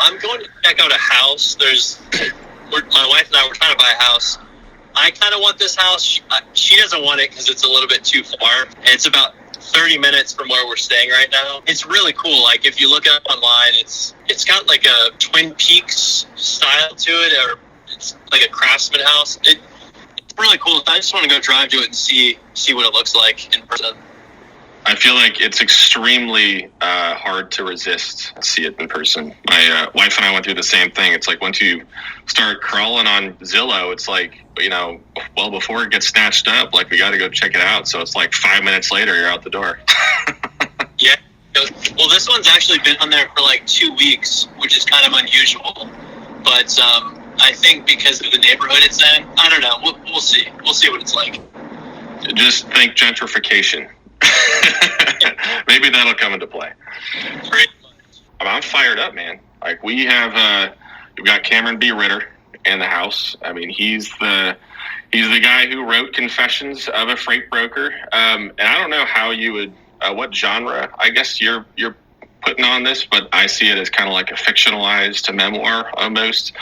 I'm going to check out a house. My wife and I were trying to buy a house. I kind of want this house. She doesn't want it because it's a little bit too far. And it's about 30 minutes from where we're staying right now. It's really cool. Like, if you look it up online, it's got like a Twin Peaks style to it, or it's like a craftsman house. It's really cool. I just want to go drive to it and see what it looks like in person. I feel like it's extremely hard to resist see it in person. My wife and I went through the same thing. It's like once you start crawling on Zillow, it's like, well, before it gets snatched up, like, we got to go check it out. So it's like 5 minutes later, you're out the door. Yeah. Well, this one's actually been on there for like 2 weeks, which is kind of unusual. But I think because of the neighborhood it's in, I don't know. We'll see. We'll see what it's like. Just think gentrification. Maybe that'll come into play. I'm fired up, man. Like, we've got Cameron B. Ritter in the house. I mean, he's the guy who wrote Confessions of a Freight Broker. And I don't know how you would, what genre I guess you're putting on this, but I see it as kind of like a fictionalized memoir almost.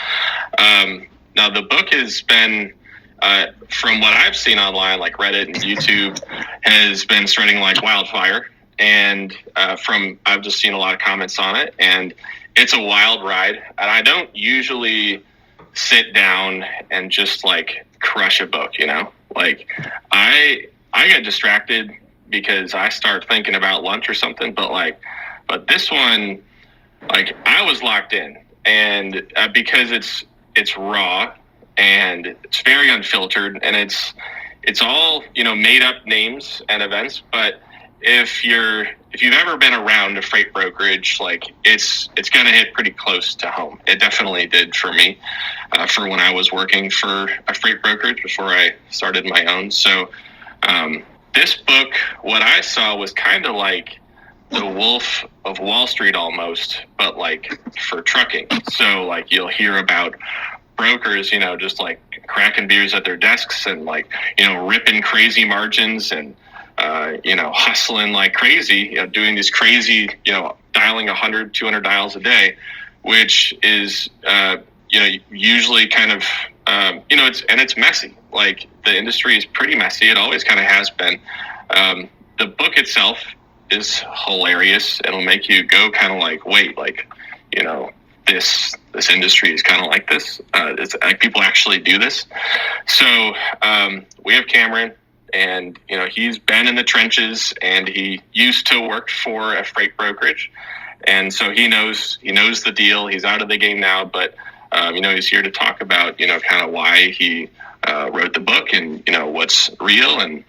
Now, the book has been, from what I've seen online, like Reddit and YouTube, has been spreading like wildfire. And I've just seen a lot of comments on it, and it's a wild ride. And I don't usually sit down and just like crush a book, like I get distracted because I start thinking about lunch or something. But this one, like, I was locked in, and because it's raw and it's very unfiltered, and it's all, made up names and events. But if you've ever been around a freight brokerage, like, it's going to hit pretty close to home. It definitely did for me, for when I was working for a freight brokerage before I started my own. So this book, what I saw was kind of like the Wolf of Wall Street almost, but like for trucking. So like, you'll hear about brokers, just like cracking beers at their desks and like, ripping crazy margins and, hustling like crazy, doing these crazy, dialing 100, 200 dials a day, which is, usually kind of, it's messy. Like, the industry is pretty messy. It always kind of has been. The book itself is hilarious. It'll make you go kind of like, wait, like, this industry is kind of like this. It's like, people actually do this. So we have Cameron, and he's been in the trenches, and he used to work for a freight brokerage, and so he knows the deal. He's out of the game now, but he's here to talk about kind of why he wrote the book, and what's real, and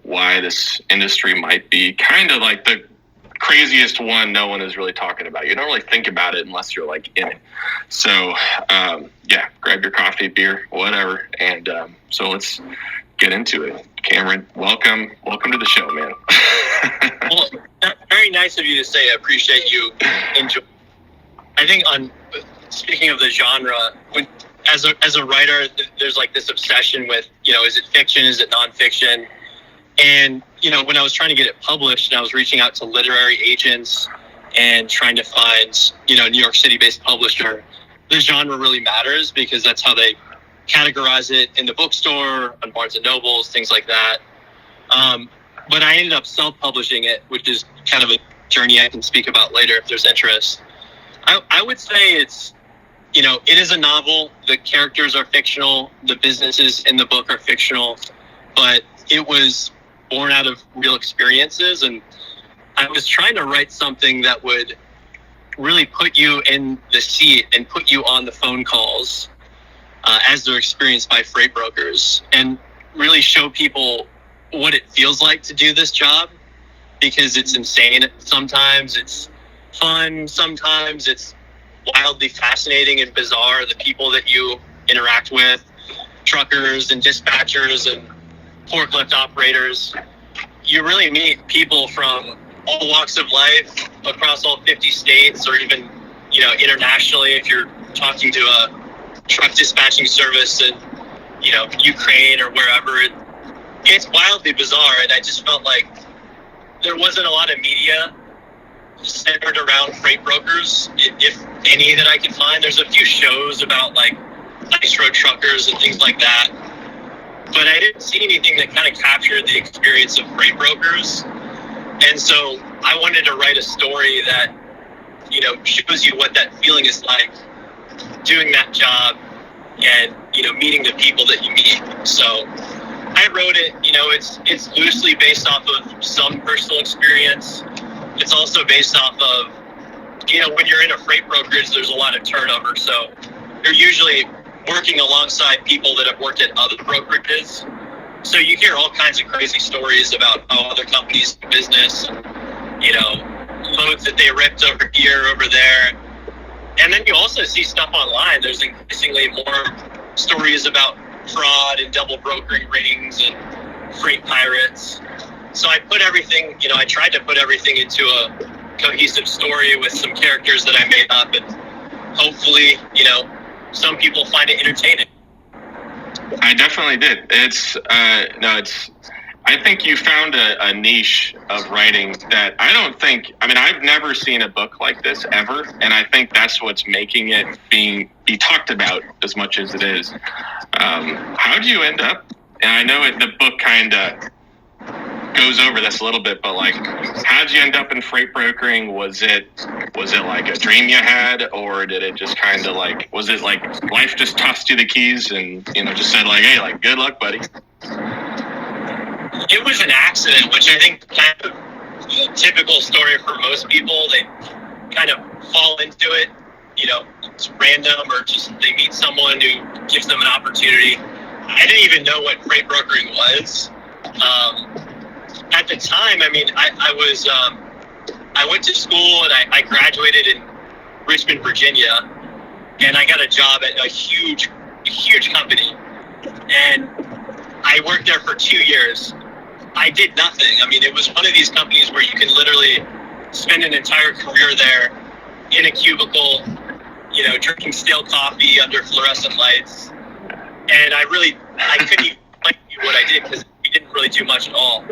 why this industry might be kind of like the craziest one no one is really talking about. You don't really think about it unless you're like in it. So grab your coffee, beer, whatever, and so let's get into it. Cameron, welcome to the show, man. Well, very nice of you to say. I appreciate you enjoy. I think, speaking of the genre, as a writer, there's like this obsession with, is it fiction, is it nonfiction? And, when I was trying to get it published, and I was reaching out to literary agents and trying to find, New York City-based publisher, the genre really matters because that's how they categorize it in the bookstore, on Barnes and Nobles, things like that. But I ended up self-publishing it, which is kind of a journey I can speak about later if there's interest. I would say it's, it is a novel. The characters are fictional. The businesses in the book are fictional. But it was born out of real experiences. And I was trying to write something that would really put you in the seat and put you on the phone calls as they're experienced by freight brokers, and really show people what it feels like to do this job, because it's insane. Sometimes it's fun. Sometimes it's wildly fascinating and bizarre. The people that you interact with, truckers and dispatchers and forklift operators, you really meet people from all walks of life across all 50 states, or even, internationally, if you're talking to a truck dispatching service in, Ukraine or wherever. It's wildly bizarre, and I just felt like there wasn't a lot of media centered around freight brokers, if any that I can find. There's a few shows about like ice road truckers and things like that, but I didn't see anything that kind of captured the experience of freight brokers. And so I wanted to write a story that, you know, shows you what that feeling is like doing that job and, you know, meeting the people that you meet. So I wrote it, you know, it's loosely based off of some personal experience. It's also based off of, you know, when you're in a freight brokerage, there's a lot of turnover. So you're usually working alongside people that have worked at other brokerages. So you hear all kinds of crazy stories about how other companies do business, you know, loads that they ripped over here, over there. And then you also see stuff online. There's increasingly more stories about fraud and double brokering rings and freight pirates. So I put everything, you know, I tried to put everything into a cohesive story with some characters that I made up, and hopefully, you know, some people find it entertaining. I definitely did. I think you found a niche of writing that I've never seen a book like this ever, and I think that's what's making it be talked about as much as it is. How do you end up? And I know the book kind of goes over this a little bit, but like, how did you end up in freight brokering? Was it like a dream you had, or did it just kind of like, was it like life just tossed you the keys and, you know, just said like, hey, like, good luck, buddy? It was an accident, which I think kind of a typical story for most people. They kind of fall into it, you know, it's random, or just they meet someone who gives them an opportunity. I didn't even know what freight brokering was. At the time, I mean, I went to school and I graduated in Richmond, Virginia, and I got a job at a huge company, and I worked there for 2 years. I did nothing. I mean, it was one of these companies where you can literally spend an entire career there in a cubicle, you know, drinking stale coffee under fluorescent lights. And I couldn't even like what I did because we didn't really do much at all.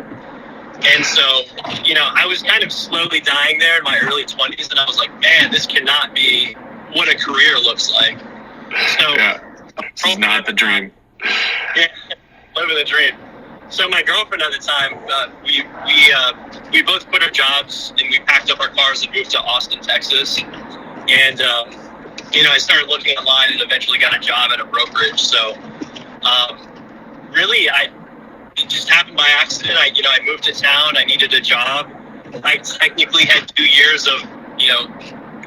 And so, you know, I was kind of slowly dying there in my early 20s, and I was like, man, this cannot be what a career looks like. So, yeah, it's not the dream. Yeah, living the dream. So my girlfriend at the time, we both quit our jobs and we packed up our cars and moved to Austin, Texas. And you know, I started looking online and eventually got a job at a brokerage. So really, it just happened by accident. I moved to town. I needed a job. I technically had 2 years of, you know,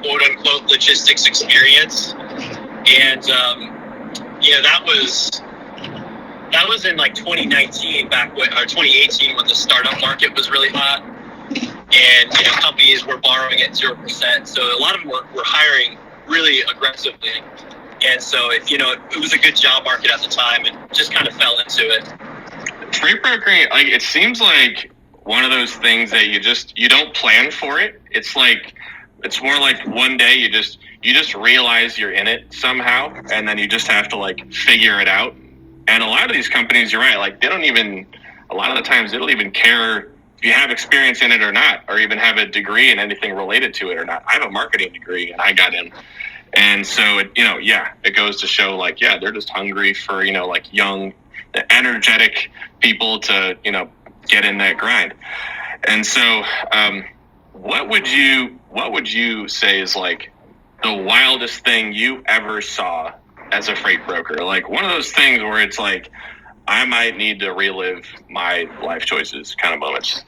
quote unquote logistics experience, and you know, that was in like 2019, or 2018, when the startup market was really hot, and you know, companies were borrowing at 0%. So a lot of them were hiring really aggressively, and so you know, it was a good job market at the time, and just kind of fell into it. Freight brokering, like, it seems like one of those things that you don't plan for it. It's like, it's more like one day you just realize you're in it somehow, and then you just have to like figure it out. And a lot of these companies, you're right, like, a lot of the times they don't even care if you have experience in it or not, or even have a degree in anything related to it or not. I have a marketing degree and I got in. And so, it goes to show, like, yeah, they're just hungry for, you know, like, young, energetic people to, you know, get in that grind. And so, what would you say is like the wildest thing you ever saw as a freight broker? Like one of those things where it's like, I might need to relive my life choices kind of moments.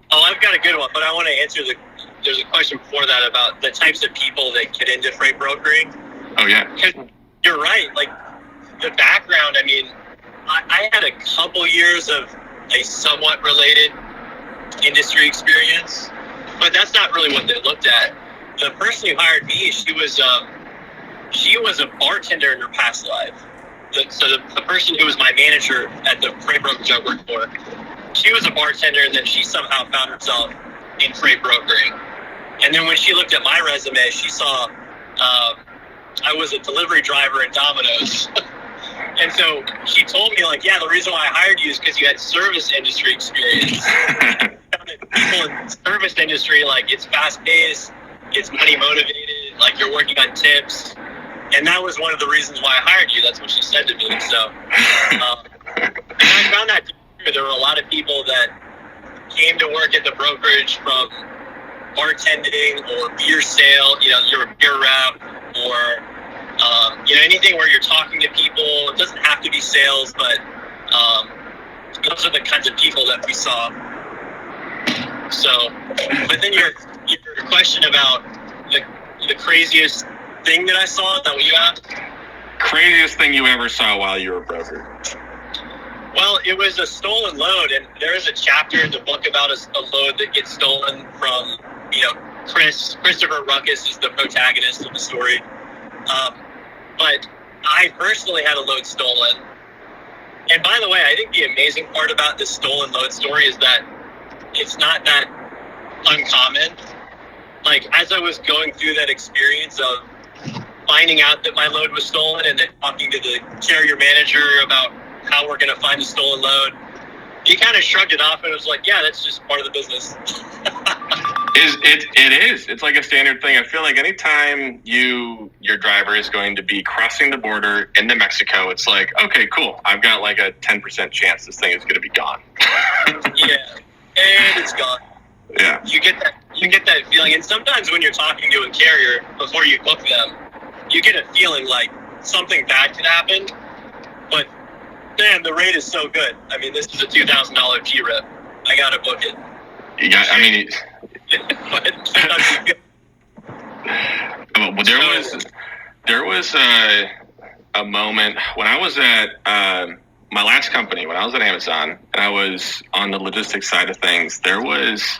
Oh, I've got a good one, but I want to answer there's a question before that about the types of people that get into freight brokering. Oh yeah. Because you're right, like the background, I mean, I had a couple years of a somewhat related industry experience, but that's not really what they looked at. The person who hired me, she was a bartender in her past life. So the person who was my manager at the freight brokerage I worked for, she was a bartender, and then she somehow found herself in freight brokering. And then when she looked at my resume, she saw I was a delivery driver at Domino's. And so she told me, like, yeah, the reason why I hired you is because you had service industry experience. people in the service industry, like, it's fast paced, it's money motivated, like, you're working on tips. And that was one of the reasons why I hired you. That's what she said to me. So, and I found that there were a lot of people that came to work at the brokerage from bartending or beer sale, you're a beer rep, or, anything where you're talking to people. It doesn't have to be sales, but those are the kinds of people that we saw. So, but then your question about the craziest thing that I saw, is that what you asked? Craziest thing you ever saw while you were a broker? Well, it was a stolen load, and there is a chapter in the book about a load that gets stolen from, Christopher Ruckus is the protagonist of the story. But I personally had a load stolen. And by the way, I think the amazing part about this stolen load story is that it's not that uncommon. Like, as I was going through that experience of finding out that my load was stolen and then talking to the carrier manager about how we're going to find the stolen load, he kind of shrugged it off and was like, yeah, that's just part of the business. It is. It's like a standard thing. I feel like anytime your driver is going to be crossing the border into Mexico, it's like, okay, cool. I've got like a 10% chance this thing is going to be gone. Yeah, and it's gone. Yeah. You get that feeling. And sometimes when you're talking to a carrier before you book them, you get a feeling like something bad could happen. But man, the rate is so good. I mean, this is a $2,000 G-Rip. I got to book it. There was a moment when I was at my last company, when I was at Amazon, and I was on the logistics side of things. There was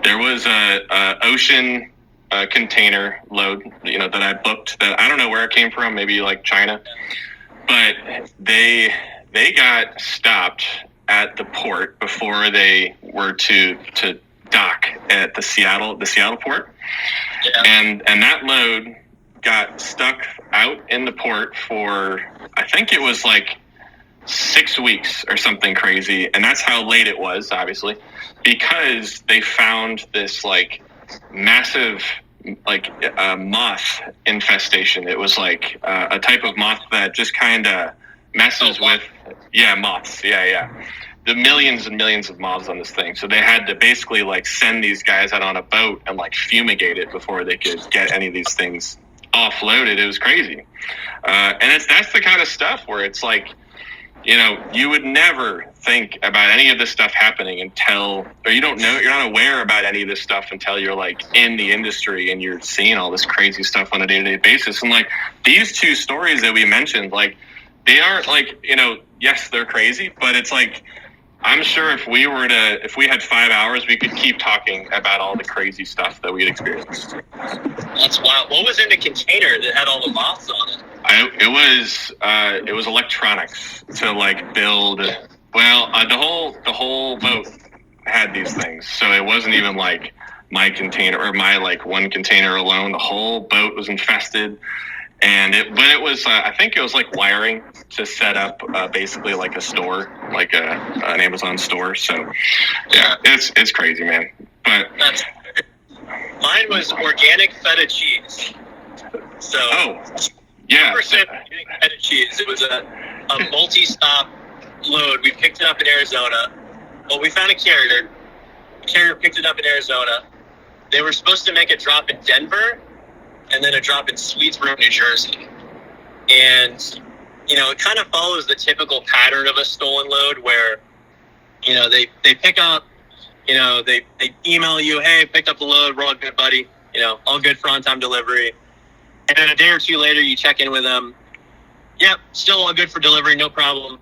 a ocean container load, that I booked. That I don't know where it came from, maybe like China, but they got stopped at the port before they were to dock at the Seattle port. Yeah. And that load got stuck out in the port for, I think it was like 6 weeks or something crazy. And that's how late it was, obviously, because they found this like massive moth infestation. It was like a type of moth that just kind of messes with, moths. Yeah. The millions and millions of moths on this thing. So they had to basically like send these guys out on a boat and like fumigate it before they could get any of these things offloaded. It was crazy. And that's the kind of stuff where it's like, you would never think about any of this stuff happening until, or you're not aware about any of this stuff until you're like in the industry and you're seeing all this crazy stuff on a day-to-day basis. And like these two stories that we mentioned, like they aren't like, yes, they're crazy, but it's like, I'm sure if we had 5 hours, we could keep talking about all the crazy stuff that we'd experienced. That's wild. What was in the container that had all the moths on it? It was electronics to like build. Well, the whole boat had these things, so it wasn't even like my container or my like one container alone. The whole boat was infested. But it was, I think it was like wiring to set up basically like a store, like an Amazon store. So yeah, it's crazy, man. But mine was organic feta cheese. So yeah, 2% organic feta cheese. It was a multi-stop load. We picked it up in Arizona. Well, we found a carrier. The carrier picked it up in Arizona. They were supposed to make a drop in Denver and then a drop in Swedesboro, New Jersey. And, it kind of follows the typical pattern of a stolen load where, they pick up, they email you, hey, picked up the load, we're all good, buddy. All good for on-time delivery. And then a day or two later, you check in with them. Yep, still all good for delivery, no problem.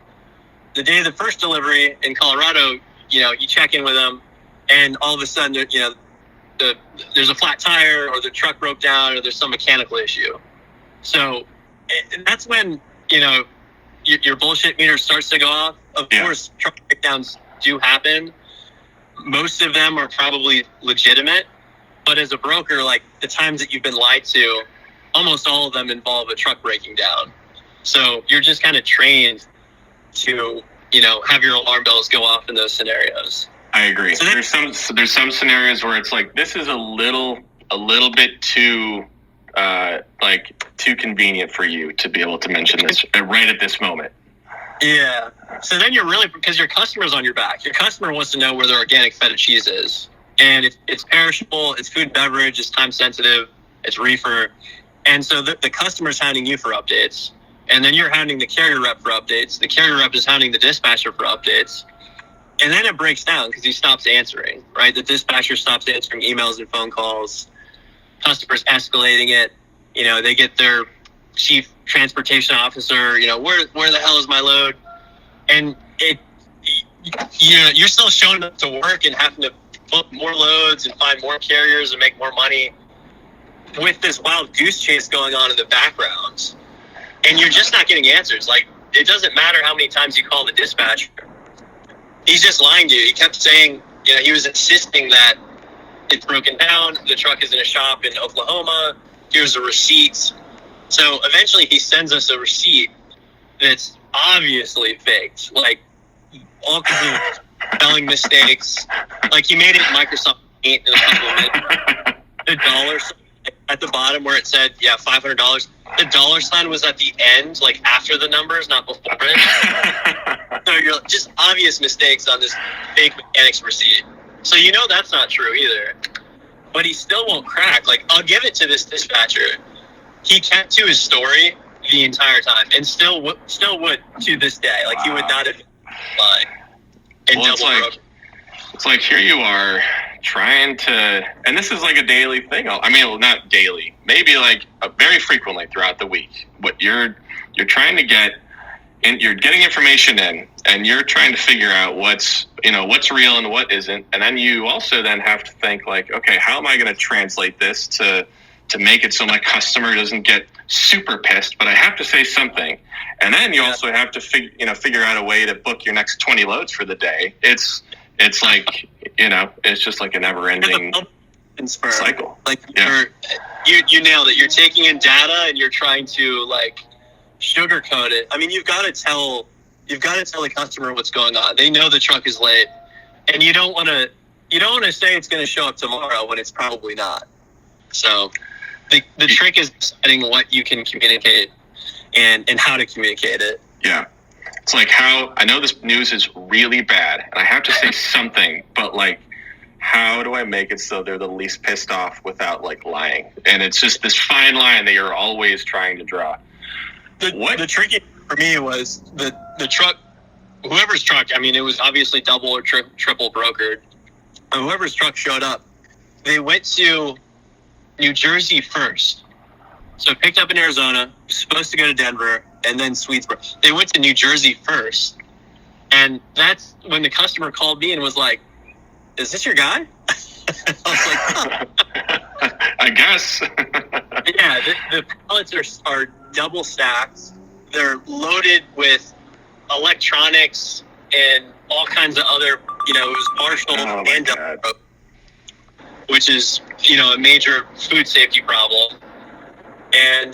The day of the first delivery in Colorado, you check in with them, and all of a sudden, there's a flat tire or the truck broke down or there's some mechanical issue. So that's when, your bullshit meter starts to go off. Of course, truck breakdowns do happen. Most of them are probably legitimate. But as a broker, like the times that you've been lied to, almost all of them involve a truck breaking down. So you're just kind of trained to, have your alarm bells go off in those scenarios. I agree. So there's some scenarios where it's like, this is a little bit too too convenient for you to be able to mention this right at this moment. Yeah. So then you're really, because your customer's on your back. Your customer wants to know where their organic feta cheese is. And it's perishable, it's food and beverage, it's time sensitive, it's reefer. And so the customer's hounding you for updates. And then you're hounding the carrier rep for updates. The carrier rep is hounding the dispatcher for updates. And then it breaks down because he stops answering, right? The dispatcher stops answering emails and phone calls. Customers escalating it. You know, they get their chief transportation officer, you know, where the hell is my load? And you're still showing up to work and having to book more loads and find more carriers and make more money with this wild goose chase going on in the background. And you're just not getting answers. Like, it doesn't matter how many times you call the dispatcher. He's just lying to you. He kept saying, you know, he was insisting that it's broken down. The truck is in a shop in Oklahoma. Here's a receipt. So eventually he sends us a receipt that's obviously faked. Like, all kinds of spelling mistakes. Like, he made it in Microsoft Paint in a couple of minutes. The dollar sign at the bottom where it said, yeah, $500. The dollar sign was at the end, like after the numbers, not before it. So you're just obvious mistakes on this fake mechanics receipt. So you know that's not true either. But he still won't crack. Like, I'll give it to this dispatcher. He kept to his story the entire time, and still would to this day. Like, he would not have lied. Well, it's like here you are trying to, and this is like a daily thing. I mean, well, not daily, maybe like very frequently throughout the week. What you're trying to get, and you're getting information in, and you're trying to figure out what's real and what isn't, and then you also then have to think like, okay, how am I going to translate this to make it so my customer doesn't get super pissed, but I have to say something. And then you also have to figure out a way to book your next 20 loads for the day. It's like, it's just like a never ending cycle. Like, yeah. You nailed it. You're taking in data and you're trying to like sugarcoat it. I mean, you've got to tell the customer what's going on. They know the truck is late, and you don't want to say it's going to show up tomorrow when it's probably not. So the trick is deciding what you can communicate and how to communicate it. Yeah. It's like, how I know this news is really bad and I have to say something, but like, how do I make it so they're the least pissed off without like lying? And it's just this fine line that you're always trying to draw. The tricky for me was the truck, whoever's truck, I mean, it was obviously double or triple brokered. And whoever's truck showed up, they went to New Jersey first. So picked up in Arizona, supposed to go to Denver, and then Swedesboro. They went to New Jersey first. And that's when the customer called me and was like, is this your guy? I was like, huh. I guess. Yeah, the pallets are double stacked. They're loaded with electronics and all kinds of other, it was partial and double, which is, a major food safety problem. And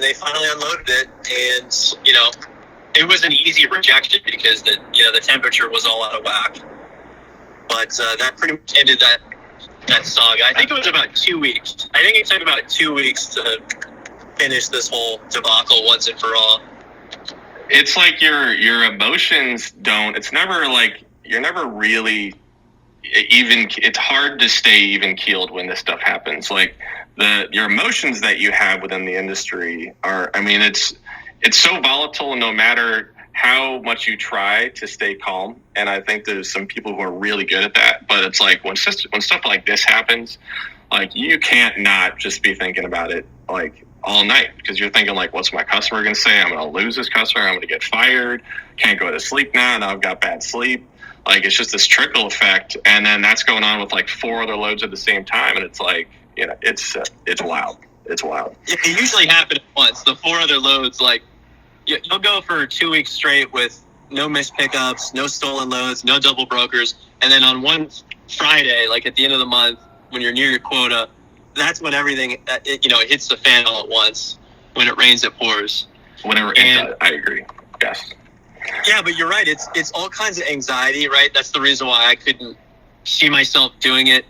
they finally unloaded it, and it was an easy rejection because the temperature was all out of whack. But that pretty much ended that saga. I think it was about 2 weeks. I think it took about 2 weeks to finish this whole debacle once and for all. It's like your emotions don't. It's never like you're never really even. It's hard to stay even keeled when this stuff happens. Like your emotions that you have within the industry are. I mean, it's so volatile, and no matter how much you try to stay calm, and I think there's some people who are really good at that, but it's like when stuff like this happens, like you can't not just be thinking about it like all night, because you're thinking like, what's my customer going to say? I'm going to lose this customer. I'm going to get fired. Can't go to sleep now. Now I've got bad sleep. Like, it's just this trickle effect, and then that's going on with like 4 other loads at the same time, and it's like, it's wild. It's wild. It usually happens at once. The 4 other loads, like, you'll go for 2 weeks straight with no missed pickups, no stolen loads, no double brokers. And then on one Friday, like at the end of the month, when you're near your quota, that's when everything, it hits the fan all at once. When it rains, it pours. Whenever, I agree. Yes. Yeah, but you're right. It's all kinds of anxiety, right? That's the reason why I couldn't see myself doing it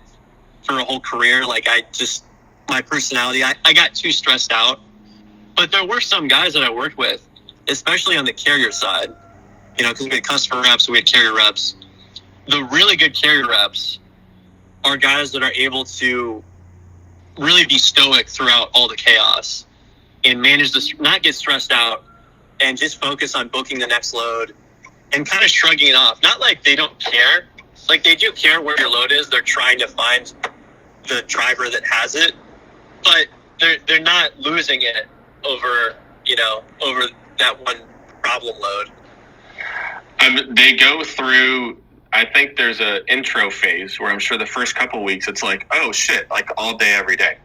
for a whole career. Like my personality, I got too stressed out. But there were some guys that I worked with, especially on the carrier side, because we had customer reps, we had carrier reps. The really good carrier reps are guys that are able to really be stoic throughout all the chaos and manage not get stressed out and just focus on booking the next load and kind of shrugging it off. Not like they don't care. Like they do care where your load is. They're trying to find the driver that has it, but they're not losing it over that one problem load. They go through, I think there's an intro phase where I'm sure the first couple of weeks it's like, oh shit, like all day, every day.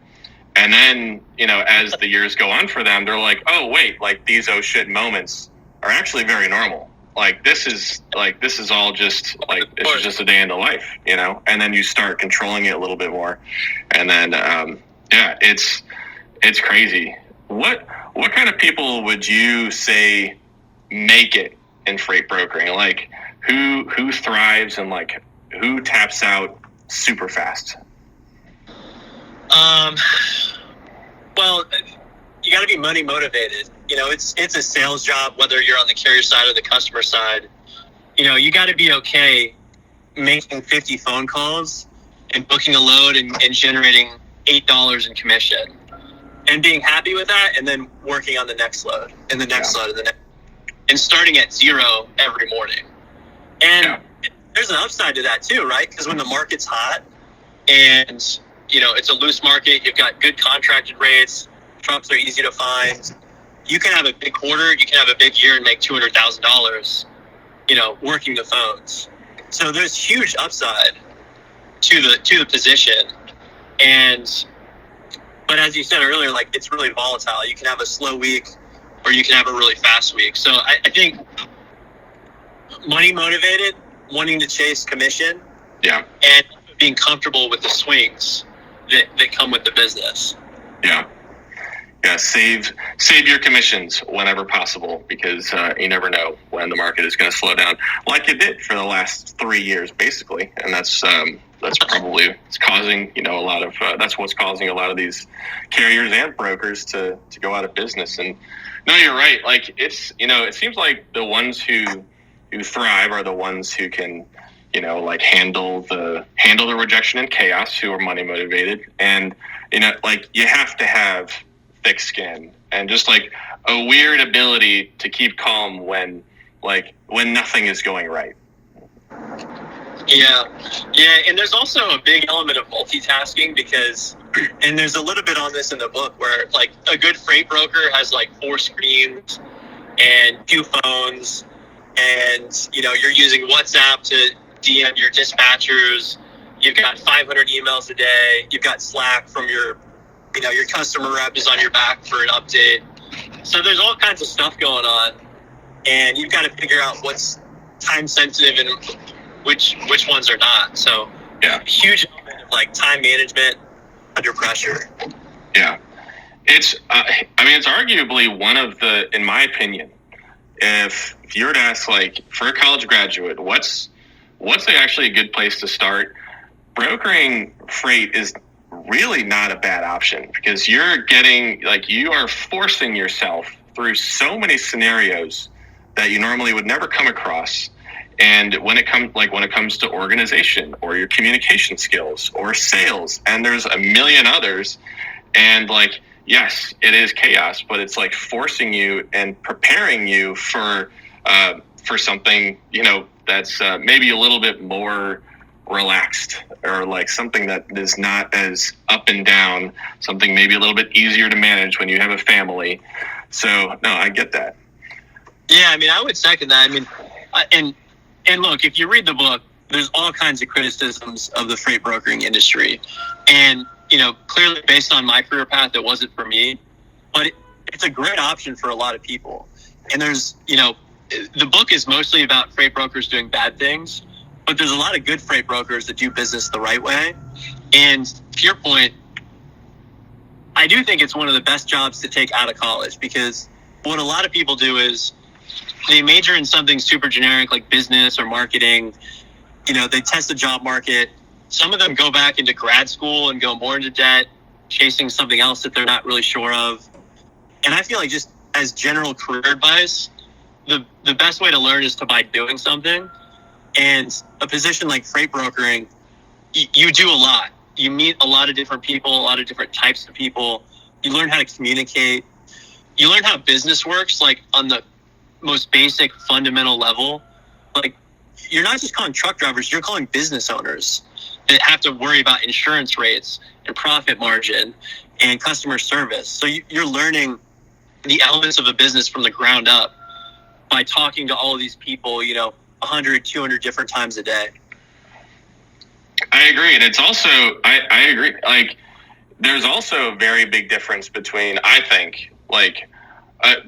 And then, as the years go on for them, they're like, oh wait, like these oh shit moments are actually very normal. Like this is all just like, this is just a day in the life, and then you start controlling it a little bit more. And then, it's crazy. What kind of people would you say make it in freight brokering? Like who thrives and like who taps out super fast? Well, you got to be money motivated. It's a sales job, whether you're on the carrier side or the customer side. You got to be okay making 50 phone calls and booking a load and generating $8 in commission and being happy with that, and then working on the next load and the next load and the next, and starting at zero every morning. And there's an upside to that too, right? Because when the market's hot and it's a loose market, you've got good contracted rates, trucks are easy to find, you can have a big quarter, you can have a big year and make $200,000, working the phones. So there's huge upside to the position. But as you said earlier, like it's really volatile. You can have a slow week or you can have a really fast week. So I think money motivated, wanting to chase commission, and being comfortable with the swings that come with the business. Yeah, save your commissions whenever possible, because you never know when the market is going to slow down, like it did for the last 3 years, basically. And that's probably it's causing a lot of that's what's causing a lot of these carriers and brokers to go out of business. And no, you're right. Like it's it seems like the ones who thrive are the ones who can like handle the rejection and chaos, who are money motivated. And like you have to have thick skin and just like a weird ability to keep calm when nothing is going right. Yeah, and there's also a big element of multitasking, because, and there's a little bit on this in the book, where like a good freight broker has like 4 screens and 2 phones, and you're using WhatsApp to DM your dispatchers. You've got 500 emails a day. You've got Slack from your customer rep is on your back for an update. So there's all kinds of stuff going on, and you've got to figure out what's time sensitive and which ones are not. So huge element of like time management under pressure. Yeah, it's it's arguably one of the, in my opinion, if you were to ask like for a college graduate, what's actually a good place to start, brokering freight is really not a bad option, because you are forcing yourself through so many scenarios that you normally would never come across. And when it comes to organization or your communication skills or sales, and there's a million others, and like, yes, it is chaos, but it's like forcing you and preparing you for something, that's maybe a little bit more relaxed, or like something that is not as up and down, something maybe a little bit easier to manage when you have a family. So no, I get that. Yeah, I would second that. And look, if you read the book, there's all kinds of criticisms of the freight brokering industry. And, clearly based on my career path, it wasn't for me, but it's a great option for a lot of people. And there's, the book is mostly about freight brokers doing bad things, but there's a lot of good freight brokers that do business the right way. And to your point, I do think it's one of the best jobs to take out of college, because what a lot of people do is they major in something super generic like business or marketing. They test the job market. Some of them go back into grad school and go more into debt, chasing something else that they're not really sure of. And I feel like just as general career advice, the best way to learn is by doing something. And a position like freight brokering, you do a lot. You meet a lot of different people, a lot of different types of people. You learn how to communicate. You learn how business works, like on the most basic fundamental level. Like, you're not just calling truck drivers, you're calling business owners that have to worry about insurance rates and profit margin and customer service. So you're learning the elements of a business from the ground up by talking to all of these people, 100, 200 different times a day. I agree. And it's also, I agree. Like, there's also a very big difference between, I think, like,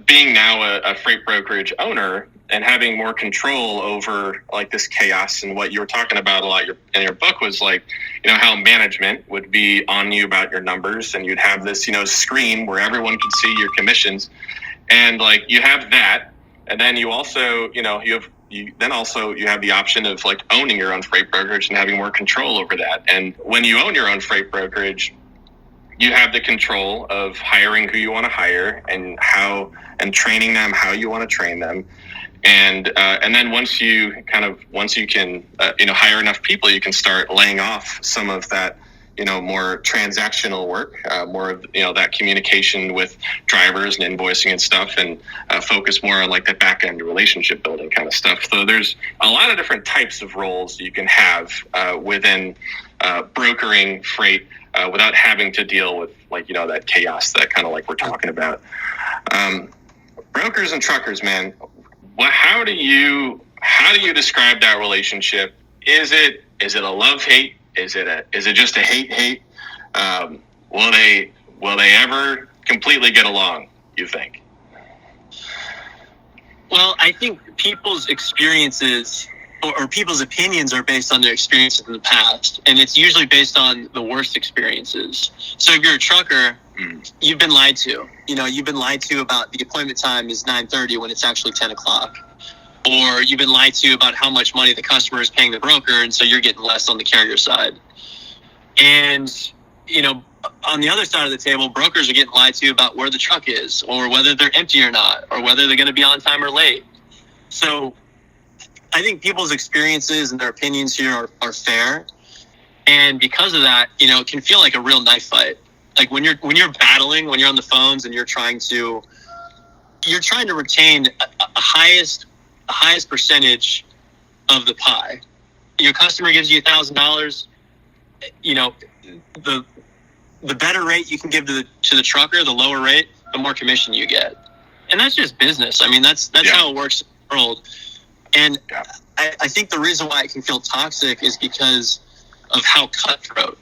being now a freight brokerage owner and having more control over like this chaos. And what you were talking about a lot in your book was like, how management would be on you about your numbers, and you'd have this, screen where everyone could see your commissions. And like, you have that. And then you also, you have the option of like owning your own freight brokerage and having more control over that. And when you own your own freight brokerage, you have the control of hiring who you want to hire and training them how you want to train them. And then once you can hire enough people, you can start laying off some of that, more transactional work, more of, that communication with drivers and invoicing and stuff, and focus more on like the back end relationship building kind of stuff. So there's a lot of different types of roles you can have within brokering freight without having to deal with like, that chaos that kind of like we're talking about. Brokers and truckers, man. How do you describe that relationship? Is it a love-hate? Is it just a hate? Will they ever completely get along, you think? Well, I think people's experiences or people's opinions are based on their experiences in the past, and it's usually based on the worst experiences. So if you're a trucker, you've been lied to. You've been lied to about the appointment time is 9:30 when it's actually 10 o'clock. Or you've been lied to about how much money the customer is paying the broker, and so you're getting less on the carrier side. And, on the other side of the table, brokers are getting lied to about where the truck is, or whether they're empty or not, or whether they're going to be on time or late. So I think people's experiences and their opinions here are fair. And because of that, it can feel like a real knife fight. Like when you're battling, when you're on the phones and you're trying to retain a highest percentage of the pie. Your customer gives you $1,000, the better rate you can give to the trucker, the lower rate, the more commission you get. And that's just business. I mean, that's how it works in the world. And I think the reason why it can feel toxic is because of how cutthroat.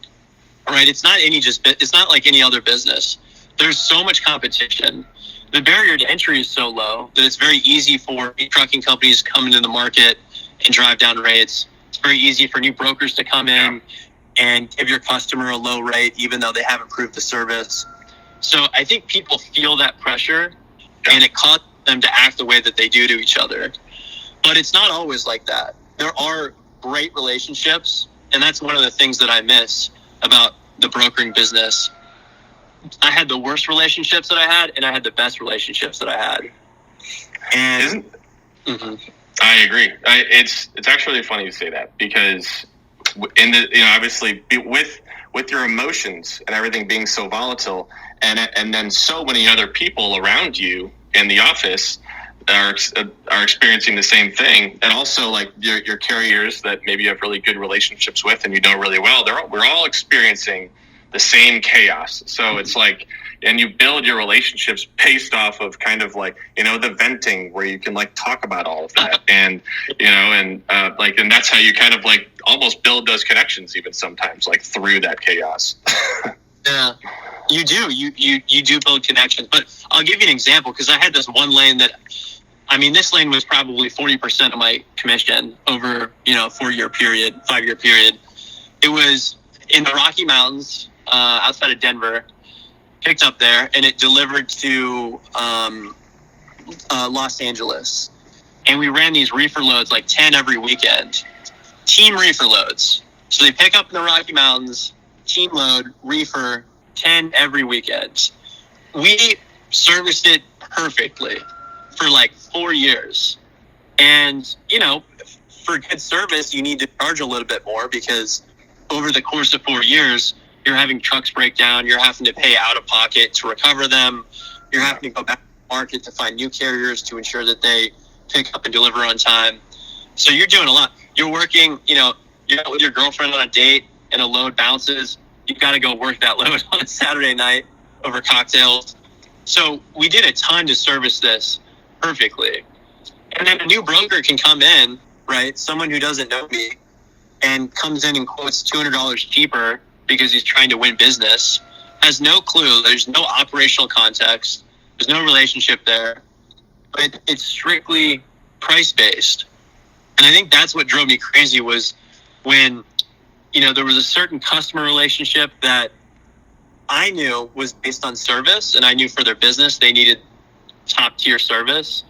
Right? It's not like any other business. There's so much competition. The barrier to entry is so low that it's very easy for trucking companies to come into the market and drive down rates. It's very easy for new brokers to come in and give your customer a low rate, even though they haven't proved the service. So I think people feel that pressure, and it causes them to act the way that they do to each other. But it's not always like that. There are great relationships, and that's one of the things that I miss about the brokering business. I had the worst relationships that I had, and I had the best relationships that I had. And I agree. It's actually funny you say that, because obviously with your emotions and everything being so volatile, and then so many other people around you in the office are experiencing the same thing, and also like your carriers that maybe you have really good relationships with and you know really well, we're all experiencing the same chaos. So it's like, and you build your relationships based off of kind of like, the venting where you can like talk about all of that, and and that's how you kind of like almost build those connections even sometimes, like through that chaos. Yeah, you do. You do build connections. But I'll give you an example, because I had this one lane that, this lane was probably 40% of my commission over, 4-year period, 5-year period. It was in the Rocky Mountains, outside of Denver, picked up there, and it delivered to Los Angeles, and we ran these reefer loads, like 10 every weekend. Team reefer loads. So they pick up in the Rocky Mountains, team load, reefer, 10 every weekend. We serviced it perfectly for like 4 years. And, for good service, you need to charge a little bit more, because over the course of 4 years, you're having trucks break down, you're having to pay out of pocket to recover them, you're having to go back to the market to find new carriers to ensure that they pick up and deliver on time. So you're doing a lot. You're working, you're out with your girlfriend on a date and a load bounces. You've got to go work that load on a Saturday night over cocktails. So we did a ton to service this perfectly. And then a new broker can come in, right? Someone who doesn't know me and comes in and quotes $200 cheaper because he's trying to win business, has no clue. There's no operational context. There's no relationship there. But it's strictly price-based. And I think that's what drove me crazy, was when, there was a certain customer relationship that I knew was based on service, and I knew for their business they needed top-tier service.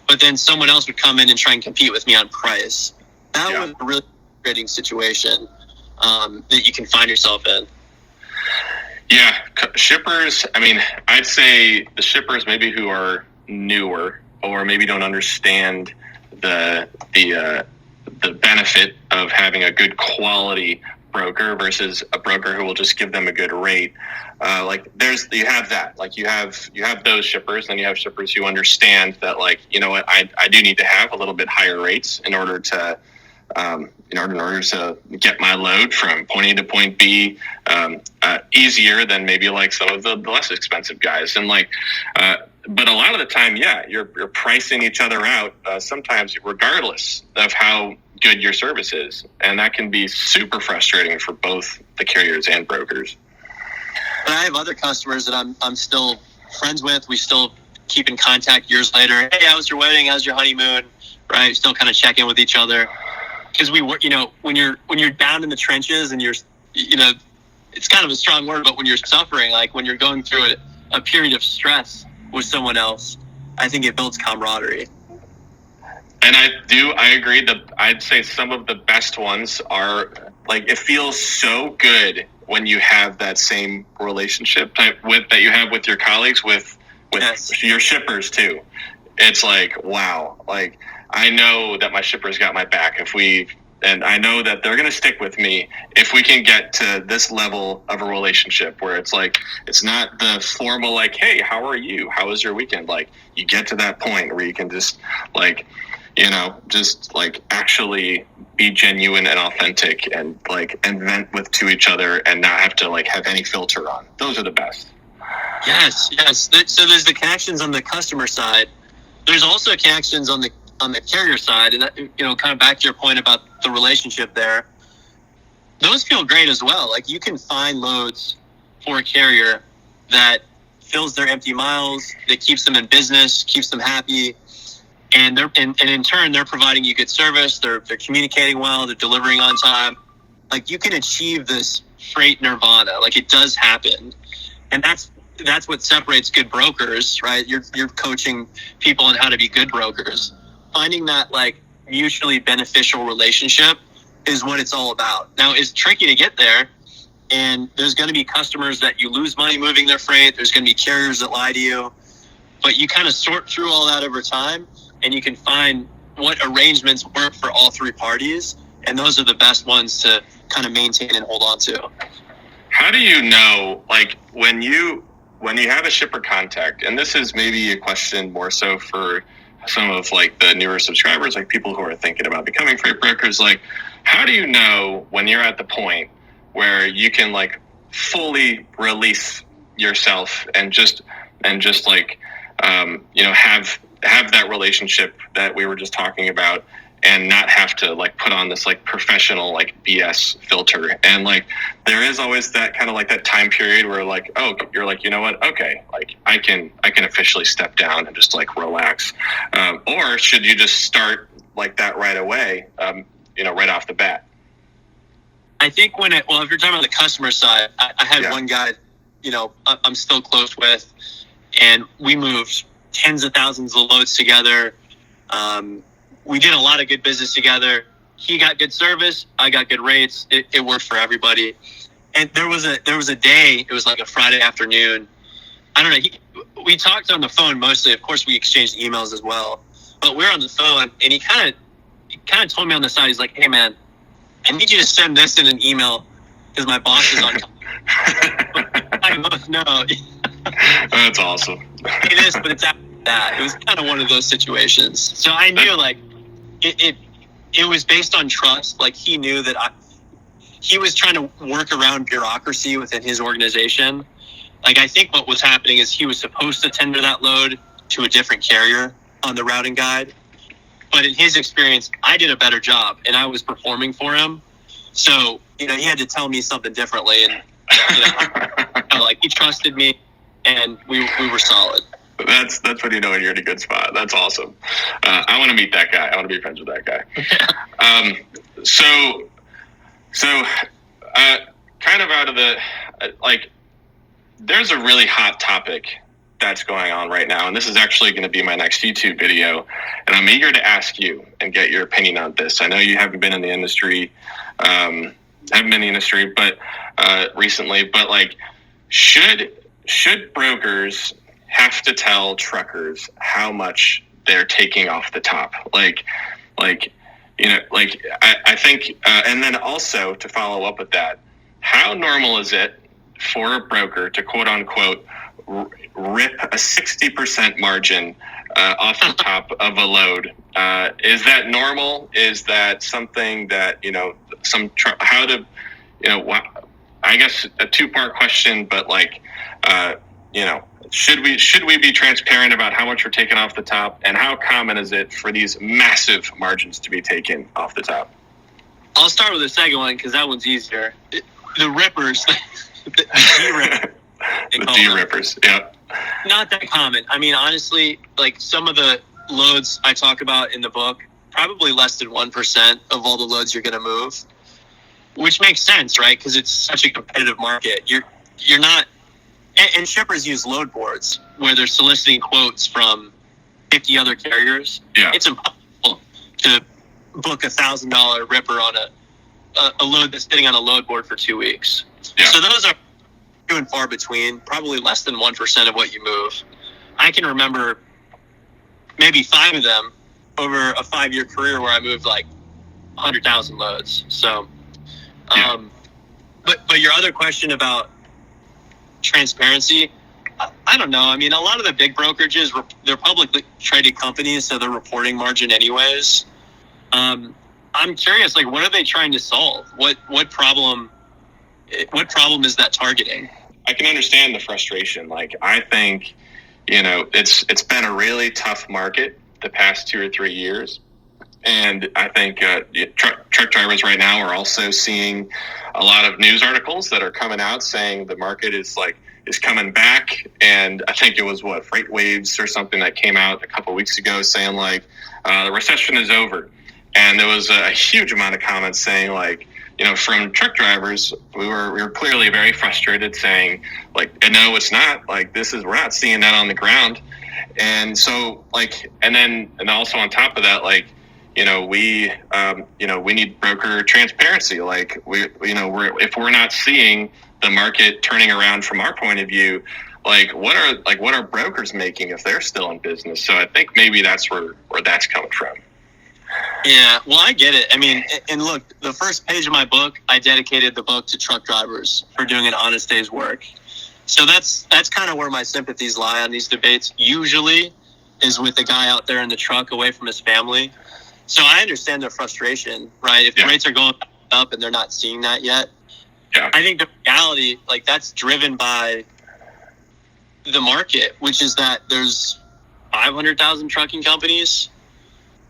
But then someone else would come in and try and compete with me on price. That was a really frustrating situation that you can find yourself in. Yeah, shippers, I'd say the shippers maybe who are newer or maybe don't understand the benefit of having a good quality broker versus a broker who will just give them a good rate. You have that. Like you have those shippers, and you have shippers who understand that, like, I do need to have a little bit higher rates in order to in order to get my load from point A to point B easier than maybe like some of the less expensive guys. And but a lot of the time, you're pricing each other out, sometimes regardless of how good your service is. And that can be super frustrating for both the carriers and brokers. But I have other customers that I'm still friends with. We still keep in contact years later. Hey, how was your wedding? How's your honeymoon? Right? Still kind of check in with each other. Because we work, when you're down in the trenches and you're, it's kind of a strong word, but when you're suffering, like when you're going through a period of stress with someone else, I think it builds camaraderie. And I agree that I'd say some of the best ones are, like, it feels so good when you have that same relationship that you have with your colleagues, with yes, your shippers too. It's like, wow, like I know that my shippers got my back and I know that they're going to stick with me if we can get to this level of a relationship where it's like, it's not the formal, like, hey, how are you? How was your weekend? Like, you get to that point where you can just actually be genuine and authentic and vent to each other and not have to have any filter on. Those are the best. Yes. So there's the connections on the customer side. There's also connections on the carrier side, and kind of back to your point about the relationship there. Those feel great as well. Like, you can find loads for a carrier that fills their empty miles, that keeps them in business, keeps them happy, and in turn they're providing you good service. They're communicating well. They're delivering on time. Like, you can achieve this freight nirvana. Like, it does happen, and that's what separates good brokers, right? You're coaching people on how to be good brokers. Finding that mutually beneficial relationship is what it's all about. Now, it's tricky to get there, and there's going to be customers that you lose money moving their freight. There's going to be carriers that lie to you, but you kind of sort through all that over time, and you can find what arrangements work for all three parties, and those are the best ones to kind of maintain and hold on to. How do you know, when you have a shipper contact, and this is maybe a question more so for some of the newer subscribers, people who are thinking about becoming freight brokers, how do you know when you're at the point where you can fully release yourself and just have that relationship that we were just talking about, and not have to put on this professional BS filter? And there is always that kind of that time period where you're you know what, okay, I can officially step down and just relax, or should you just start that right away, right off the bat? I think if you're talking about the customer side, I had one guy I'm still close with, and we moved tens of thousands of loads together. We did a lot of good business together. He got good service. I got good rates. It worked for everybody. And there was a day, it was like a Friday afternoon. I don't know. We talked on the phone mostly. Of course, we exchanged emails as well. But we were on the phone, and he kind of told me on the side. He's like, "Hey, man, I need you to send this in an email because my boss is on." I both know. That's awesome. It is, but it's after that. It was kind of one of those situations. So I knew, like, it was based on trust. Like, he knew that he was trying to work around bureaucracy within his organization. Like, I think what was happening is he was supposed to tender that load to a different carrier on the routing guide. But in his experience, I did a better job, and I was performing for him. So, he had to tell me something differently. And, like, he trusted me, and we were solid. That's when you know when you're in a good spot. That's awesome. I want to meet that guy. I want to be friends with that guy. So, kind of out of the, there's a really hot topic that's going on right now, and this is actually going to be my next YouTube video, and I'm eager to ask you and get your opinion on this. I know you haven't been in the industry, but recently, but like, should brokers have to tell truckers how much they're taking off the top? I think, and then also to follow up with that, how normal is it for a broker to quote unquote rip a 60% margin off the top of a load? Is that normal? Is that something that, I guess a two-part question, but should we be transparent about how much we're taking off the top, and how common is it for these massive margins to be taken off the top? I'll start with the second one because that one's easier. The rippers, the D-rippers. The D-rippers, yeah. Not that common. I mean, honestly, like, some of the loads I talk about in the book, probably less than 1% of all the loads you're going to move, which makes sense, right? Because it's such a competitive market. You're not, and shippers use load boards where they're soliciting quotes from 50 other carriers. Yeah. It's impossible to book $1,000 ripper on a load that's sitting on a load board for 2 weeks. Yeah. So those are few and far between, probably less than 1% of what you move. I can remember maybe 5 of them over a 5-year career where I moved like 100,000 loads. So, but your other question about transparency, I don't know. I mean, a lot of the big brokerages, they're publicly traded companies, so they're reporting margin anyways. I'm curious, like, what are they trying to solve? What problem is that targeting? I can understand the frustration. Like, I think, it's been a really tough market the past 2 or 3 years. And I think truck drivers right now are also seeing a lot of news articles that are coming out saying the market is coming back. And I think it was Freight Waves or something that came out a couple of weeks ago saying the recession is over. And there was a huge amount of comments saying from truck drivers, we were clearly very frustrated, saying no, it's not, we're not seeing that on the ground. And so and also on top of that, we need broker transparency. If we're not seeing the market turning around from our point of view, what are brokers making if they're still in business? So I think maybe that's where that's coming from. Yeah, well, I get it. I mean, and look, the first page of my book, I dedicated the book to truck drivers for doing an honest day's work. So that's kind of where my sympathies lie on these debates. Usually is with the guy out there in the truck away from his family. So I understand their frustration, right? If the rates are going up and they're not seeing that yet. Yeah. I think the reality, that's driven by the market, which is that there's 500,000 trucking companies,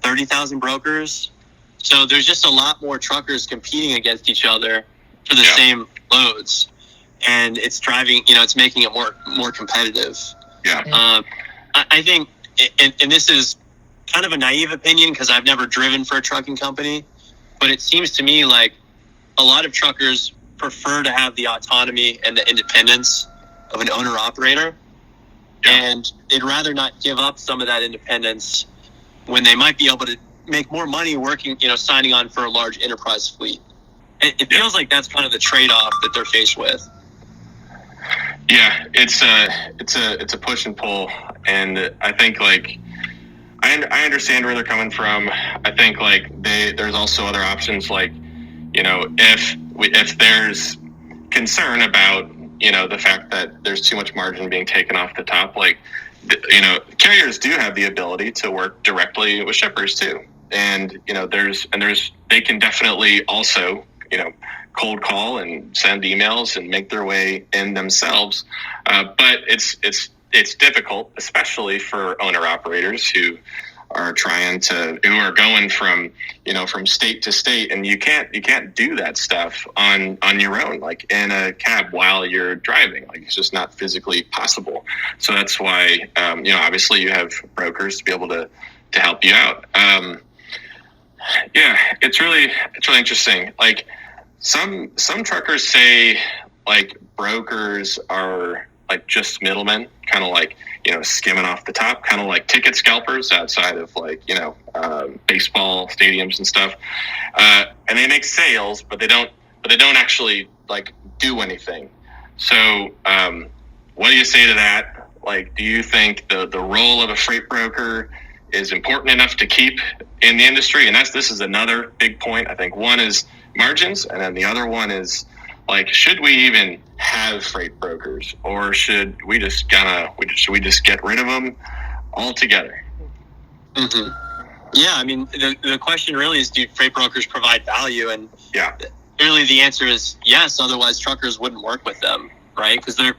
30,000 brokers. So there's just a lot more truckers competing against each other for the same loads. And it's driving, it's making it more competitive. Yeah. I think, and this is kind of a naive opinion because I've never driven for a trucking company, but it seems to me like a lot of truckers prefer to have the autonomy and the independence of an owner-operator. And they'd rather not give up some of that independence when they might be able to make more money working, signing on for a large enterprise fleet. It feels like that's kind of the trade-off that they're faced with. Yeah, it's a push and pull, and I think I understand where they're coming from. I think there's also other options, if there's concern about the fact that there's too much margin being taken off the top, carriers do have the ability to work directly with shippers too, and they can definitely also cold call and send emails and make their way in themselves, but it's difficult, especially for owner operators who are going from state to state, and you can't do that stuff on your own, like in a cab while you're driving. It's just not physically possible. So that's why obviously you have brokers to be able to help you out. It's really interesting. Some truckers say brokers are just middlemen, kind of skimming off the top, kind of like ticket scalpers outside of baseball stadiums and stuff. And they make sales, but they don't actually do anything. So what do you say to that? Do you think the role of a freight broker is important enough to keep in the industry? And this is another big point. I think one is margins, and then the other one is should we even have freight brokers, or should we just get rid of them altogether? Mm-hmm. Yeah, I mean, the question really is, do freight brokers provide value? And clearly the answer is yes. Otherwise, truckers wouldn't work with them, right? Because a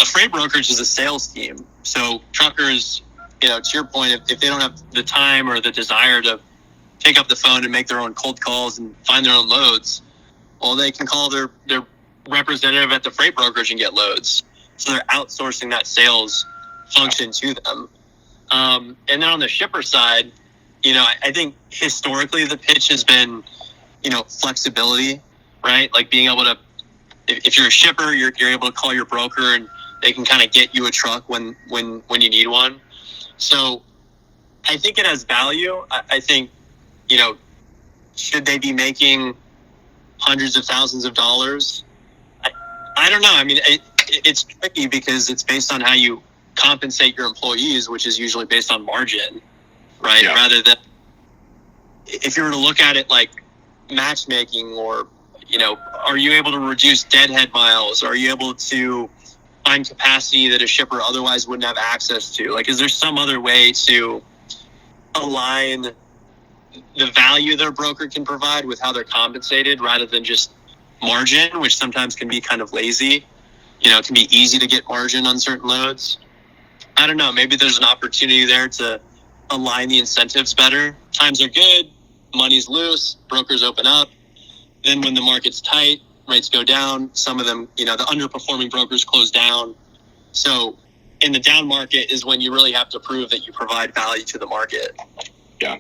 freight brokerage is a sales team. So truckers, to your point, if they don't have the time or the desire to pick up the phone and make their own cold calls and find their own loads, well, they can call their representative at the freight brokerage and get loads. So they're outsourcing that sales function to them. And then on the shipper side, I think historically the pitch has been, flexibility, right? Being able to, if you're a shipper, you're able to call your broker and they can kind of get you a truck when you need one. So I think it has value. I think, should they be making hundreds of thousands of dollars? I don't know. I mean, it's tricky because it's based on how you compensate your employees, which is usually based on margin, right? Yeah. Rather than if you were to look at it like matchmaking, or, are you able to reduce deadhead miles? Are you able to find capacity that a shipper otherwise wouldn't have access to? Is there some other way to align the value their broker can provide with how they're compensated, rather than just margin, which sometimes can be kind of lazy? It can be easy to get margin on certain loads. I don't know. Maybe there's an opportunity there to align the incentives better. Times are good, money's loose, brokers open up. Then when the market's tight, rates go down. Some of them, the underperforming brokers close down. So in the down market is when you really have to prove that you provide value to the market. Yeah.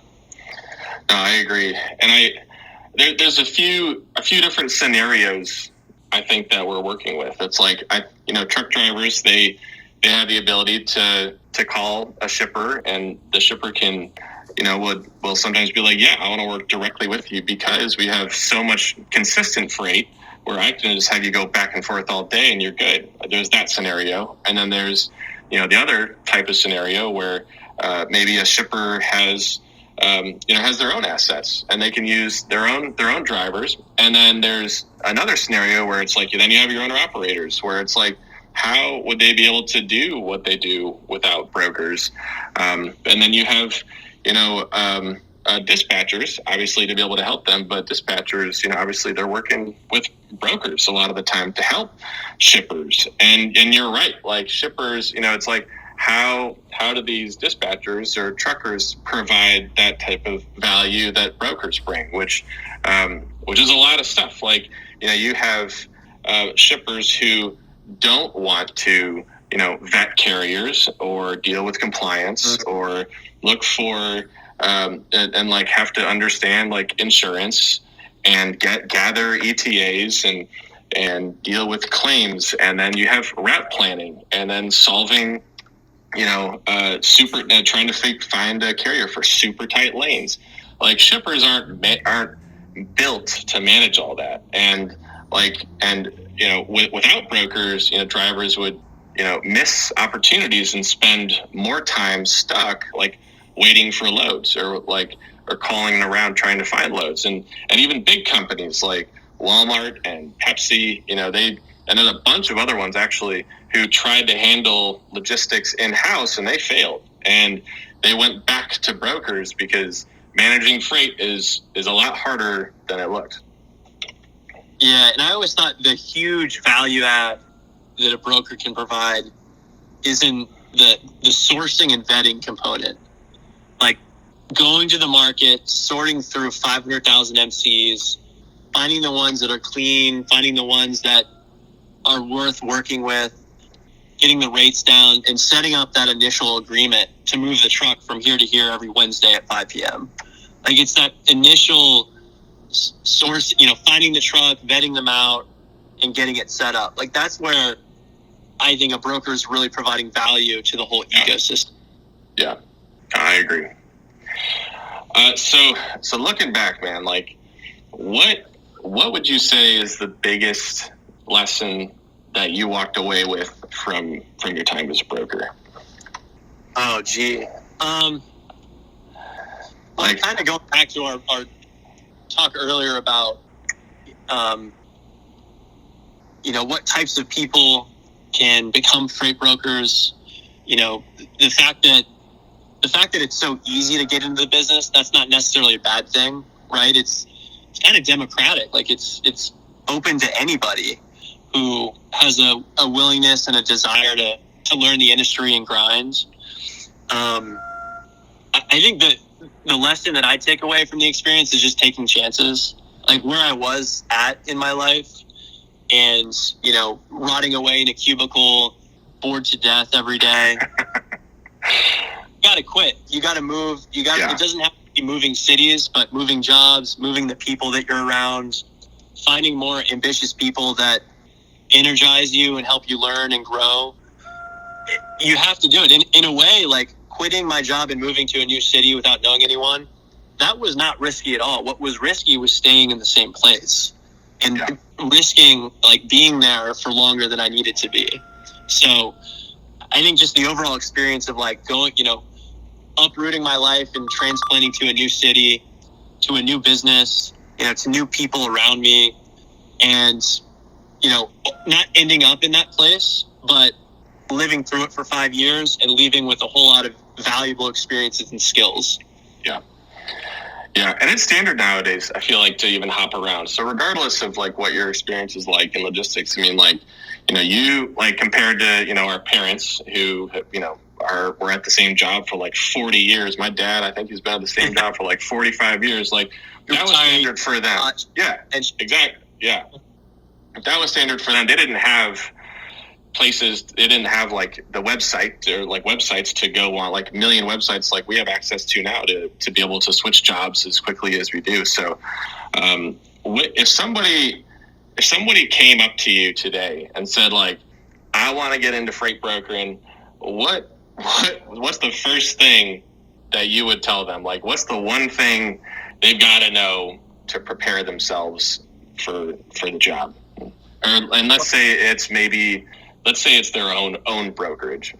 No, I agree. And there's a few different scenarios I think that we're working with. It's truck drivers, they have the ability to call a shipper, and the shipper can, will sometimes be yeah, I want to work directly with you because we have so much consistent freight where I can just have you go back and forth all day and you're good. There's that scenario. And then there's, the other type of scenario where maybe a shipper has their own assets and they can use their own drivers. And then there's another scenario where it's then you have your owner operators, where it's how would they be able to do what they do without brokers? And then you have, dispatchers, obviously, to be able to help them. But dispatchers, obviously they're working with brokers a lot of the time to help shippers. And you're right, shippers, it's how do these dispatchers or truckers provide that type of value that brokers bring, which is a lot of stuff. You have shippers who don't want to, vet carriers or deal with compliance or look for and have to understand insurance and gather ETAs and deal with claims. And then you have route planning and then solving trying to find a carrier for super tight lanes. Like shippers aren't built to manage all that, and without brokers, drivers would miss opportunities and spend more time stuck, like waiting for loads or calling around trying to find loads, and even big companies like Walmart and Pepsi, and then a bunch of other ones actually who tried to handle logistics in-house and they failed, and they went back to brokers because managing freight is a lot harder than it looks. Yeah, and I always thought the huge value add that a broker can provide is in the sourcing and vetting component. Like going to the market, sorting through 500,000 MCs, finding the ones that are clean, finding the ones that are worth working with, getting the rates down, and setting up that initial agreement to move the truck from here to here every Wednesday at 5 p.m. Like it's that initial source, finding the truck, vetting them out, and getting it set up. Like that's where I think a broker is really providing value to the whole ecosystem. Yeah, I agree. So looking back, man, like what would you say is the biggest lesson that you walked away with from your time as a broker? Oh, gee. Kind of going back to our talk earlier about, what types of people can become freight brokers. The fact that it's so easy to get into the business, that's not necessarily a bad thing, right? It's kind of democratic. Like it's open to anybody who has a willingness and a desire to learn the industry and grind. I think that the lesson that I take away from the experience is just taking chances. Like where I was at in my life and, rotting away in a cubicle, bored to death every day. You got to quit. You got to move. It doesn't have to be moving cities, but moving jobs, moving the people that you're around, finding more ambitious people that energize you and help you learn and grow. You have to do it. In a way, like quitting my job and moving to a new city without knowing anyone, that was not risky at all. What was risky was staying in the same place and risking like being there for longer than I needed to be. So I think just the overall experience of like going, uprooting my life and transplanting to a new city, to a new business, to new people around me, and, not ending up in that place, but living through it for 5 years and leaving with a whole lot of valuable experiences and skills. Yeah, and it's standard nowadays, I feel like, to even hop around. So regardless of like what your experience is like in logistics, I mean, like, you like compared to, our parents who, were at the same job for like 40 years. My dad, I think he's been at the same job for like 45 years. Like that was standard for them. Yeah, exactly. Yeah. That was standard for them. They didn't have places, they didn't have like the website or like websites to go on, like a million websites like we have access to now to be able to switch jobs as quickly as we do. So if somebody came up to you today and said like, I want to get into freight brokering, what's the first thing that you would tell them? Like, what's the one thing they've got to know to prepare themselves for the job? And let's say it's their own brokerage.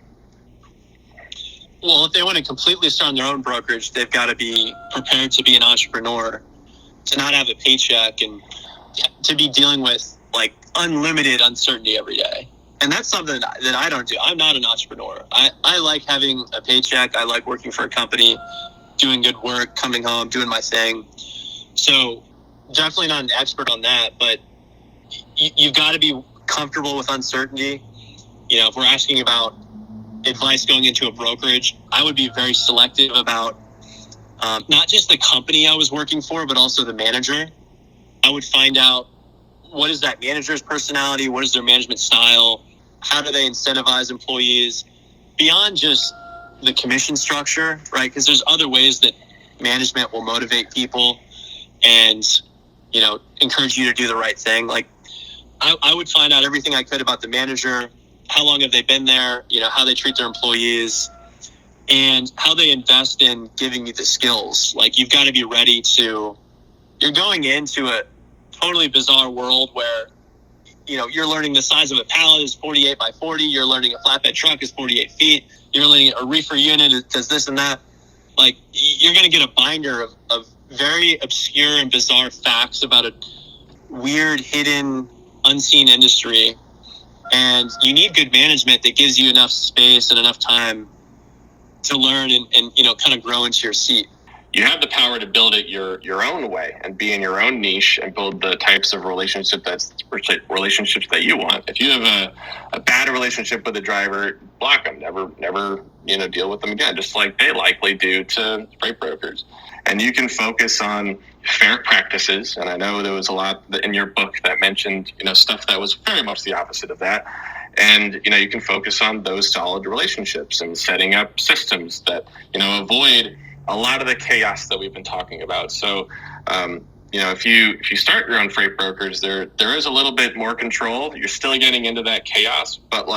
Well, if they want to completely start their own brokerage, they've got to be prepared to be an entrepreneur, to not have a paycheck, and to be dealing with like unlimited uncertainty every day. And that's something that I don't do. I'm not an entrepreneur. I like having a paycheck. I like working for a company, doing good work, coming home, doing my thing. So definitely not an expert on that, but you've got to be comfortable with uncertainty. If we're asking about advice going into a brokerage, I would be very selective about not just the company I was working for, but also the manager. I would find out what is that manager's personality, what is their management style, how do they incentivize employees beyond just the commission structure, right? Because there's other ways that management will motivate people and, encourage you to do the right thing. Like I would find out everything I could about the manager, how long have they been there, how they treat their employees, and how they invest in giving you the skills. Like, you've got to be ready to, you're going into a totally bizarre world where, you're learning the size of a pallet is 48 by 40. You're learning a flatbed truck is 48 feet. You're learning a reefer unit does this and that. Like, you're going to get a binder of very obscure and bizarre facts about a weird, hidden, unseen industry. And you need good management that gives you enough space and enough time to learn and kind of grow into your seat. You have the power to build it your own way and be in your own niche and build the types of relationships that you want. If you have a bad relationship with a driver, block them. Never deal with them again, just like they likely do to freight brokers. And you can focus on fair practices. And I know there was a lot in your book that mentioned stuff that was very much the opposite of that. And you can focus on those solid relationships and setting up systems that avoid a lot of the chaos that we've been talking about. So, if you start your own freight brokers, there is a little bit more control. You're still getting into that chaos, but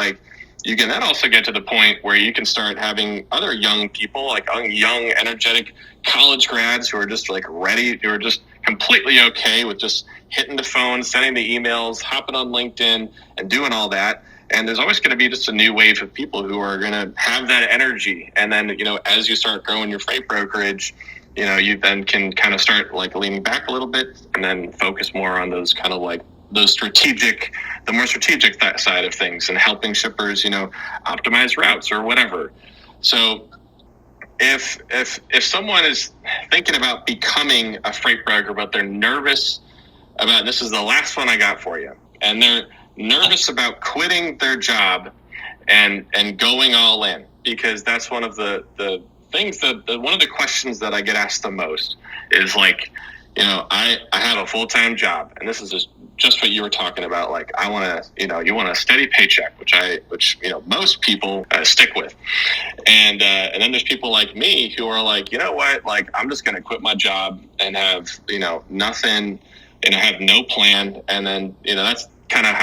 you can then also get to the point where you can start having other young people, like young, energetic college grads who are just ready, who are just completely okay with just hitting the phone, sending the emails, hopping on LinkedIn, and doing all that. And there's always going to be just a new wave of people who are going to have that energy. And then, as you start growing your freight brokerage, you then can kind of start leaning back a little bit and then focus more on those kind of the more strategic side of things and helping shippers, optimize routes or whatever. So if someone is thinking about becoming a freight broker, but they're nervous about, this is the last one I got for you, and they're nervous about quitting their job and going all in, because that's one of the things one of the questions that I get asked the most is I have a full-time job, and this is just what you were talking about. I want to, you want a steady paycheck, which most people stick with. And then there's people like me who are what, I'm just going to quit my job and have, nothing, and I have no plan. And then, that's kind of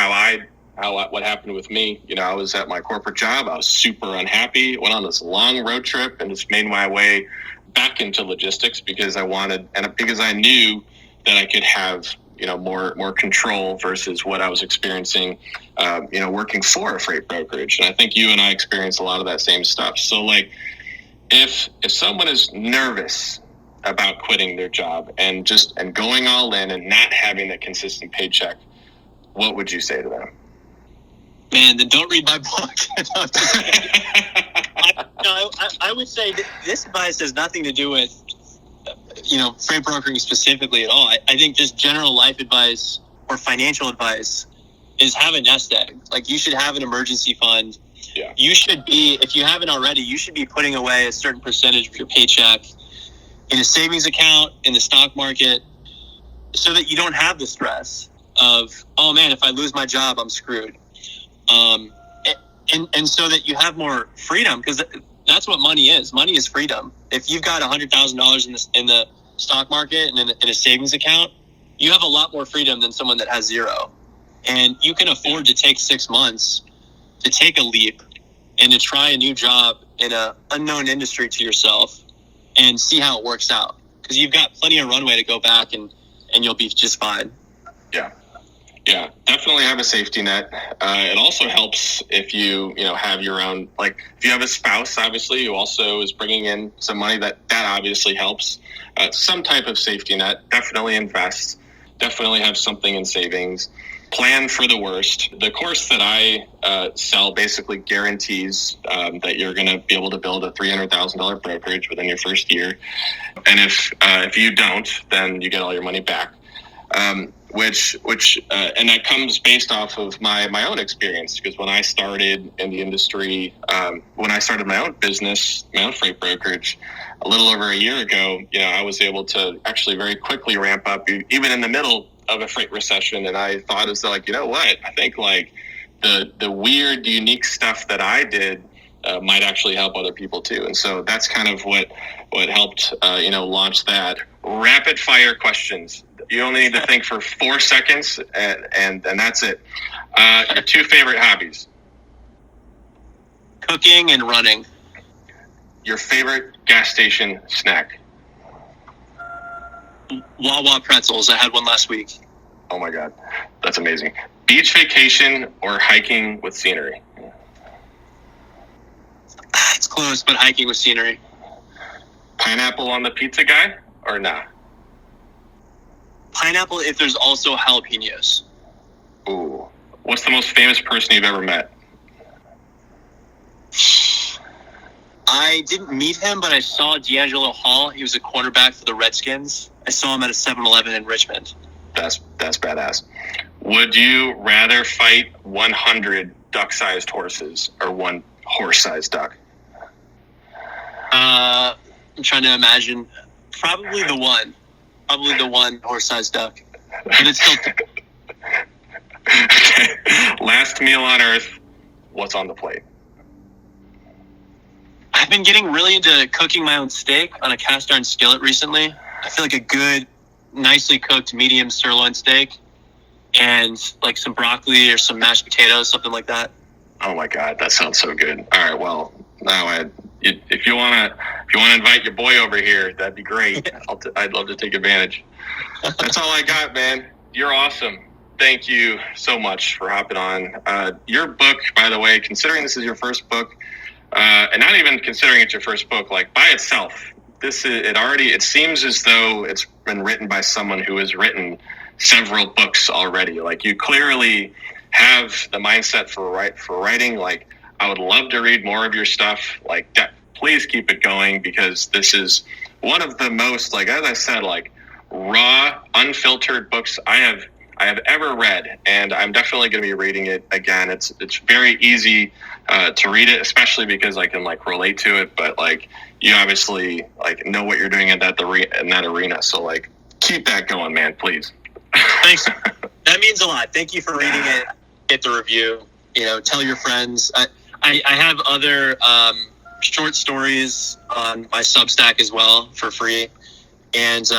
what happened with me. I was at my corporate job. I was super unhappy, went on this long road trip and just made my way back into logistics because I knew that I could have, more control versus what I was experiencing, working for a freight brokerage. And I think you and I experienced a lot of that same stuff. So if someone is nervous about quitting their job and going all in and not having a consistent paycheck, what would you say to them? Man, then don't read my book. I would say this advice has nothing to do with, freight brokering specifically at all. I think just general life advice or financial advice is have a nest egg. You should have an emergency fund. Yeah. You should be, if you haven't already, you should be putting away a certain percentage of your paycheck in a savings account, in the stock market, so that you don't have the stress of, oh man, if I lose my job, I'm screwed. And so that you have more freedom, because that's what money is. Money is freedom. If you've got $100,000 in the stock market and in a savings account, you have a lot more freedom than someone that has zero. And you can afford to take 6 months to take a leap and to try a new job in an unknown industry to yourself and see how it works out. Because you've got plenty of runway to go back and you'll be just fine. Yeah, definitely have a safety net. It also helps if you have your own, if you have a spouse, obviously, who also is bringing in some money, that obviously helps. Some type of safety net. Definitely invest. Definitely have something in savings. Plan for the worst. The course that I sell basically guarantees that you're going to be able to build a $300,000 brokerage within your first year. And if you don't, then you get all your money back. And that comes based off of my own experience, because when I started in the industry, when I started my own business, my own freight brokerage, a little over a year ago, I was able to actually very quickly ramp up, even in the middle of a freight recession. And I thought, it's I think the weird, unique stuff that I did might actually help other people too. And so that's kind of what helped, launch that. Rapid fire questions. You only need to think for 4 seconds, and that's it. Your 2 favorite hobbies? cooking and running. Your favorite gas station snack? Wawa pretzels. I had one last week. Oh my God, that's amazing. Beach vacation or hiking with scenery? It's close, but hiking with scenery. Pineapple on the pizza guy or nah? Pineapple if there's also jalapenos. Ooh. What's the most famous person you've ever met? I didn't meet him, but I saw D'Angelo Hall. He was a cornerback for the Redskins. I saw him at a 7-Eleven in Richmond. That's badass. Would you rather fight 100 duck-sized horses or one horse-sized duck? I'm trying to imagine. Probably the one horse-sized duck. But it's still... Okay. Last meal on Earth. What's on the plate? I've been getting really into cooking my own steak on a cast iron skillet recently. I feel like a good, nicely cooked medium sirloin steak and like some broccoli or some mashed potatoes, something like that. Oh my God, that sounds so good. All right, well, now if you wanna invite your boy over here, that'd be great. I'd love to take advantage. That's all I got, man. You're awesome. Thank you so much for hopping on. Your book, by the way, considering this is your first book, and not even considering it's your first book, like by itself, it seems as though it's been written by someone who has written several books already. Like you clearly have the mindset for writing. Like I would love to read more of your stuff. Like please keep it going because this is one of the most, like as I said, like raw, unfiltered books I have ever read, and I'm definitely going to be reading it again. It's very easy to read it, especially because I can like relate to it. But like you obviously like know what you're doing in that arena, so like keep that going, man. Please. Thanks. That means a lot. Thank you for reading it. Get the review. You know, tell your friends. I have other short stories on my Substack as well for free, and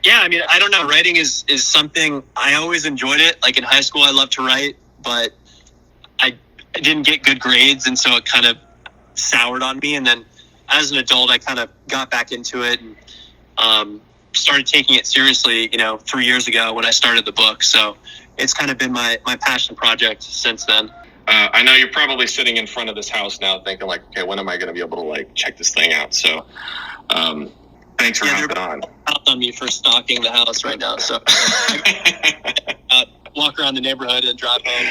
yeah, I mean, I don't know. Writing is something I always enjoyed it. Like in high school, I loved to write, but I didn't get good grades, and so it kind of soured on me. And then as an adult, I kind of got back into it and started taking it seriously, 3 years ago when I started the book. So it's kind of been my passion project since then. I know you're probably sitting in front of this house now thinking like, okay, when am I going to be able to like check this thing out? So thanks for hopping on. Out on me for stalking the house right now. So walk around the neighborhood and drive home.